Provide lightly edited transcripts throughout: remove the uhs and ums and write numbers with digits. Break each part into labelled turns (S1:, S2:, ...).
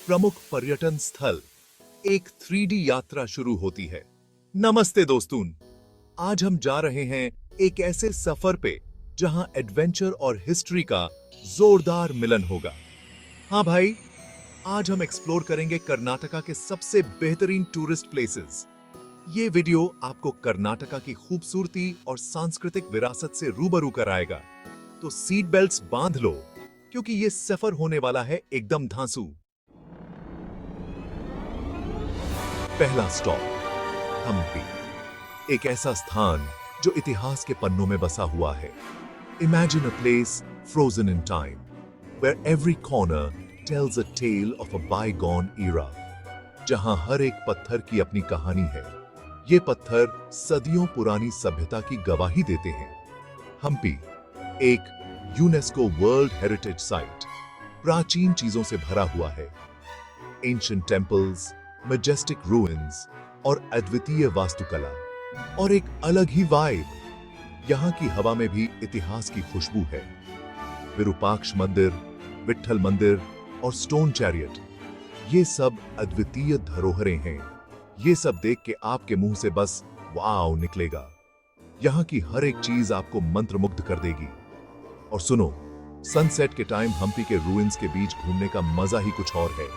S1: प्रमुख पर्यटन स्थल, एक 3D यात्रा शुरू होती है। नमस्ते दोस्तों, आज हम जा रहे हैं एक ऐसे सफर पे जहां एडवेंचर और हिस्ट्री का जोरदार मिलन होगा। हाँ भाई, आज हम एक्सप्लोर करेंगे कर्नाटका के सबसे बेहतरीन टूरिस्ट प्लेसेस। ये वीडियो आपको कर्नाटका की खूबसूरती और सांस्कृतिक विरासत से रूबरू कराएगा। तो सीट बेल्ट्स बांध लो, क्योंकि ये सफर होने वाला है एकदम धांसू। पहला स्टॉप, हम्पी, एक ऐसा स्थान जो इतिहास के पन्नों में बसा हुआ है। Imagine a place frozen in time, where every corner tells a tale of a bygone era, जहां हर एक पत्थर की अपनी कहानी है। ये पत्थर सदियों पुरानी सभ्यता की गवाही देते हैं। हम्पी एक यूनेस्को वर्ल्ड हेरिटेज साइट, प्राचीन चीजों से भरा हुआ है। एंशिएंट टेम्पल्स, मैजेस्टिक रूइंस और अद्वितीय वास्तुकला, और एक अलग ही वाइब। यहाँ की हवा में भी इतिहास की खुशबू है। विरूपाक्ष मंदिर, विट्ठल मंदिर और स्टोन चैरियट, ये सब अद्वितीय धरोहरें हैं। ये सब देख के आपके मुंह से बस वाव निकलेगा। यहाँ की हर एक चीज आपको मंत्रमुग्ध कर देगी। और सुनो, सनसेट के टाइम हम्पी के रूइंस के बीच घूमने का मजा ही कुछ और है।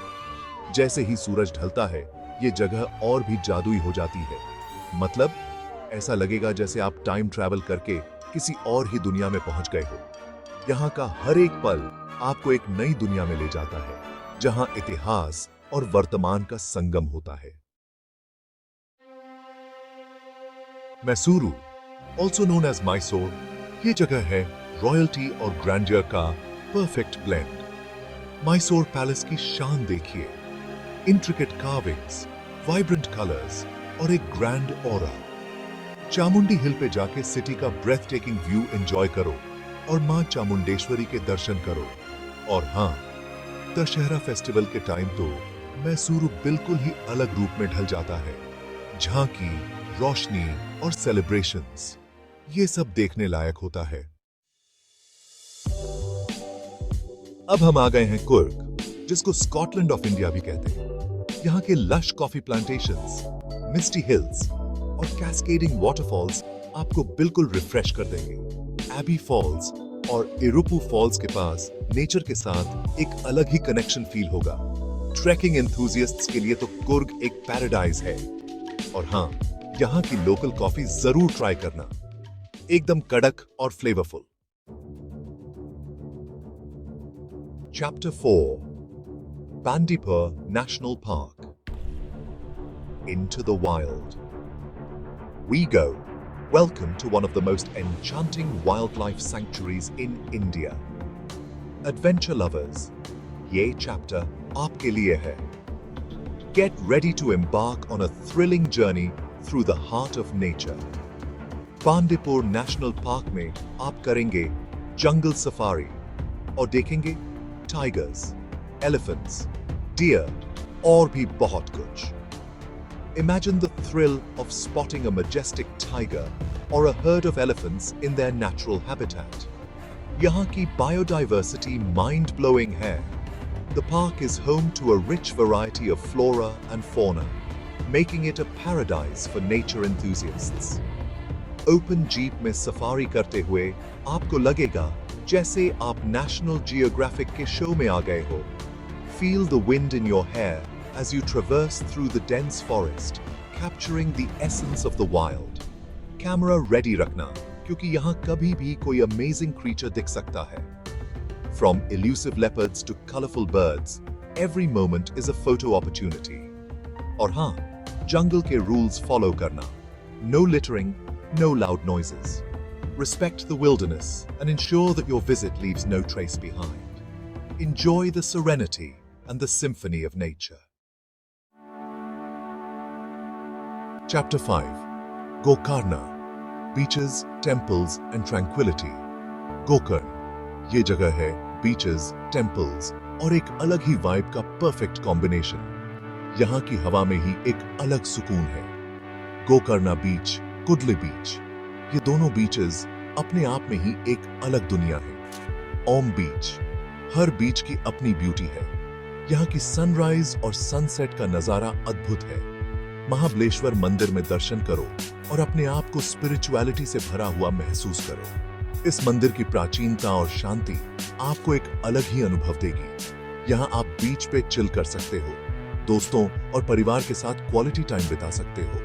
S1: जैसे ही सूरज ढलता है, ये जगह और भी जादुई हो जाती है। मतलब ऐसा लगेगा जैसे आप टाइम ट्रैवल करके किसी और ही दुनिया में पहुंच गए हो। यहाँ का हर एक पल आपको एक नई दुनिया में ले जाता है, जहां इतिहास और वर्तमान का संगम होता है। Mysuru, also known as Mysore, ये जगह है रॉयल्टी और ग्रैंडियर का परफेक्ट ब्लेंड। मैसूर पैलेस की शान देखिए, इंट्रिकेट कार्विंग्स, वाइब्रेंट कलर्स और एक ग्रैंड ऑरा। चामुंडी हिल पे जाके सिटी का ब्रेथ टेकिंग व्यू एंजॉय करो और मां चामुंडेश्वरी के दर्शन करो। और हाँ, दशहरा फेस्टिवल के टाइम तो मैसूरू बिल्कुल ही अलग रूप में ढल जाता है। झांकी, रोशनी और सेलिब्रेशंस, ये सब देखने लायक होता है। अब हम आ गए हैं कुर्ग, जिसको स्कॉटलैंड ऑफ इंडिया भी कहते हैं। यहाँ के लश कॉफी प्लांटेशंस, मिस्टी हिल्स और कैस्केडिंग वाटरफॉल्स आपको बिल्कुल रिफ्रेश कर देंगे। एबी फॉल्स और इरुपु फॉल्स के पास नेचर के साथ एक अलग ही कनेक्शन फील होगा। ट्रैकिंग एंथुसियास्ट्स के लिए तो कुर्ग एक पैराडाइज है। और हाँ, यहाँ की लोकल कॉफी जरूर ट्राई करना, एकदम कड़क और flavourful. Chapter 4, Bandipur National Park. Into the wild. We go. Welcome to one of the most enchanting wildlife sanctuaries in India. Adventure lovers, ये chapter आपके लिए है। Get ready to embark on a thrilling journey through the heart of nature. Bandipur national park में आप करेंगे जंगल safari और देखेंगे tigers, elephants, dear और भी बहुत कुछ। Imagine the thrill of spotting a majestic tiger or a herd of elephants in their natural habitat. यहाँ की biodiversity mind-blowing है. The park is home to a rich variety of flora and fauna, making it a paradise for nature enthusiasts. Open jeep में safari करते हुए आपको लगेगा जैसे आप नेशनल जियोग्राफिक के शो में आ गए हो। Feel the wind in your hair as you traverse through the dense forest, capturing the essence of the wild. Camera ready रखना, क्योंकि यहाँ कभी भी कोई अमेजिंग क्रीचर दिख सकता है। From elusive leopards to colorful birds, every moment is a photo opportunity. और हाँ, जंगल के रूल्स फॉलो करना। No littering, no loud noises. Respect the wilderness and ensure that your visit leaves no trace behind. Enjoy the serenity and the symphony of nature. Chapter 5, Gokarna, Beaches, Temples and Tranquility. Gokarn, ये जगह है beaches, temples और एक अलग ही vibe का perfect combination. यहाँ की हवा में ही एक अलग सुकून है। गोकर्णा बीच, कुडली बीच, ये दोनों बीचेस अपने आप में ही एक अलग दुनिया है। ओम बीच, हर बीच की अपनी ब्यूटी है। यहाँ की सनराइज और सनसेट का नजारा अद्भुत है। महाबलेश्वर मंदिर में दर्शन करो और अपने आप को स्पिरिचुअलिटी से भरा हुआ महसूस करो। इस मंदिर की प्राचीनता और शांति आपको एक अलग ही अनुभव देगी। यहाँ आप बीच पे चिल कर सकते हो, दोस्तों और परिवार के साथ क्वालिटी टाइम बिता सकते हो,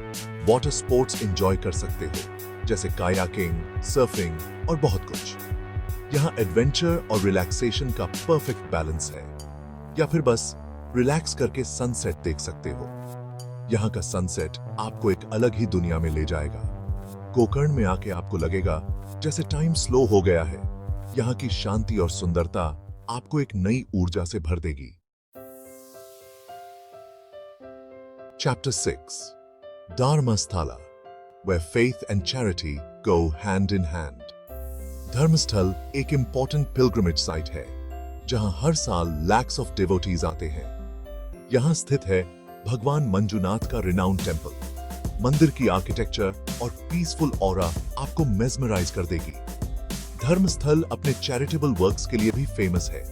S1: वाटर स्पोर्ट्स एंजॉय कर सकते हो जैसे कायाकिंग, सर्फिंग और बहुत कुछ। यहाँ एडवेंचर और रिलैक्सेशन का परफेक्ट बैलेंस है। या फिर बस रिलैक्स करके सनसेट देख सकते हो। यहाँ का सनसेट आपको एक अलग ही दुनिया में ले जाएगा। गोकर्ण में आके आपको लगेगा जैसे टाइम स्लो हो गया है। यहाँ की शांति और सुंदरता आपको एक नई ऊर्जा से भर देगी। Chapter 6 Dharmasthala, where faith and charity go hand in hand. धर्मस्थल एक इंपॉर्टेंट पिलग्रिमेज साइट है जहां हर साल लैक्स ऑफ डिवोटीज आते हैं। यहां स्थित है भगवान मंजुनाथ का रिनाउंड टेम्पल। मंदिर की आर्किटेक्चर और पीसफुल ऑरा आपको मेस्मराइज कर देगी। धर्मस्थल अपने चैरिटेबल वर्क्स के लिए भी फेमस है।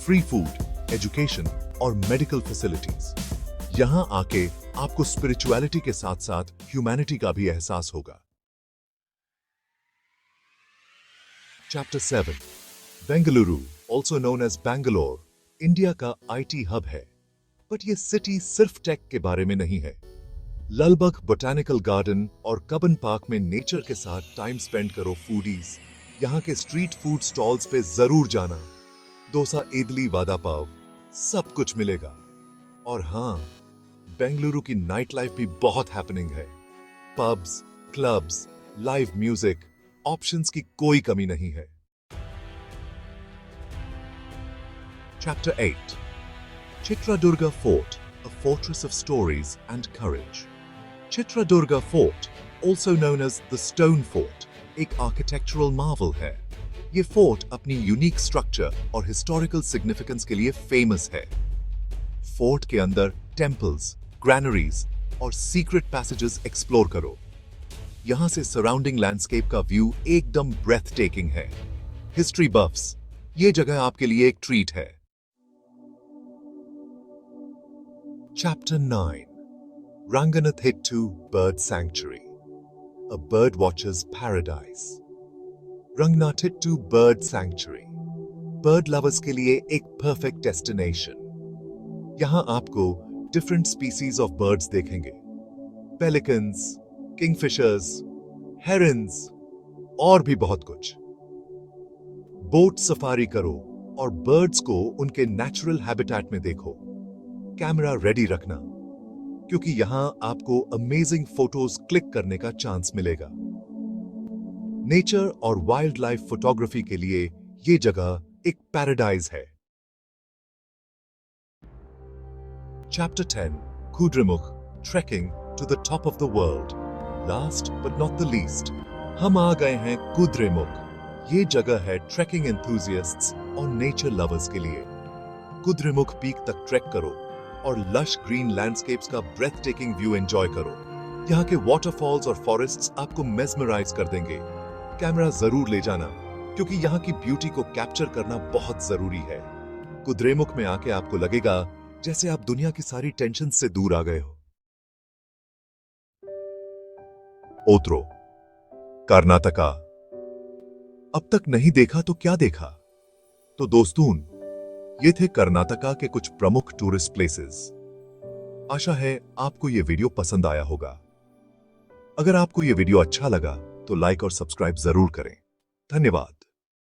S1: फ्री फूड, एजुकेशन और मेडिकल फैसिलिटीज। यहां आके आपको स्पिरिचुअलिटी के साथ साथ ह्यूमैनिटी का भी एहसास होगा। Chapter 7 Bengaluru, also known as Bangalore, India का आईटी हब है। बट ये सिटी सिर्फ टेक के बारे में नहीं है। ललबग बोटैनिकल गार्डन और कबन पार्क में नेचर के साथ टाइम स्पेंड करो फूडीज। यहाँ के स्ट्रीट फूड स्टॉल्स पे जरूर जाना। डोसा, इडली, वड़ा पाव सब कुछ मिलेगा। और हाँ, बेंगलुरु की नाइट लाइफ भी बहुत हैपनिंग है। Pubs, clubs, live music, options की कोई कमी नहीं है। Chapter 8 Chitradurga Fort, a fortress of stories and courage. Chitradurga Fort, also known as the Stone Fort, एक आर्किटेक्चरल मार्वल है। ये फोर्ट अपनी यूनिक स्ट्रक्चर और हिस्टोरिकल सिग्निफिकेंस के लिए फेमस है। फोर्ट के अंदर टेम्पल्स, ग्रैनरीज और सीक्रेट पैसेजेस एक्सप्लोर करो। यहां से सराउंडिंग लैंडस्केप का व्यू एकदम ब्रेथ टेकिंग है। हिस्ट्री बफ्स, ये जगह आपके लिए एक ट्रीट है। Chapter 9 Ranganathitu Bird Sanctuary, a bird watcher's paradise. Ranganathitu Bird Sanctuary, bird lovers के लिए एक perfect destination. यहां आपको different species of birds देखेंगे। Pelicans, kingfishers, herons और भी बहुत कुछ। बोट सफारी करो और बर्ड्स को उनके नेचुरल हैबिटेट में देखो। कैमरा रेडी रखना, क्योंकि यहां आपको अमेजिंग फोटोज क्लिक करने का चांस मिलेगा। नेचर और वाइल्ड लाइफ फोटोग्राफी के लिए यह जगह एक पैराडाइज है। Chapter 10 Kudremukh Trekking to the top of the world. Last but not the least, हम आ गए हैं कुद्रेमुख। ये जगह है ट्रैकिंग एंथुसियास्ट्स और नेचर लवर्स के लिए। कुद्रेमुख पीक तक ट्रैक करो और लश ग्रीन लैंडस्केप्स का ब्रेथ टेकिंग व्यू एंजॉय करो। यहाँ के वाटरफॉल्स और फॉरेस्ट्स आपको मेस्मराइज कर देंगे। कैमरा जरूर ले जाना, क्योंकि यहाँ की ब्यूटी को कैप्चर करना बहुत जरूरी है। कुद्रेमुख में आके आपको लगेगा जैसे आप दुनिया की सारी टेंशन से दूर आ गए हो। ओत्रो, कर्नाटका। अब तक नहीं देखा तो क्या देखा? तो दोस्तों, ये थे कर्नाटका के कुछ प्रमुख टूरिस्ट प्लेसेस। आशा है आपको ये वीडियो पसंद आया होगा। अगर आपको ये वीडियो अच्छा लगा तो लाइक और सब्सक्राइब जरूर करें। धन्यवाद।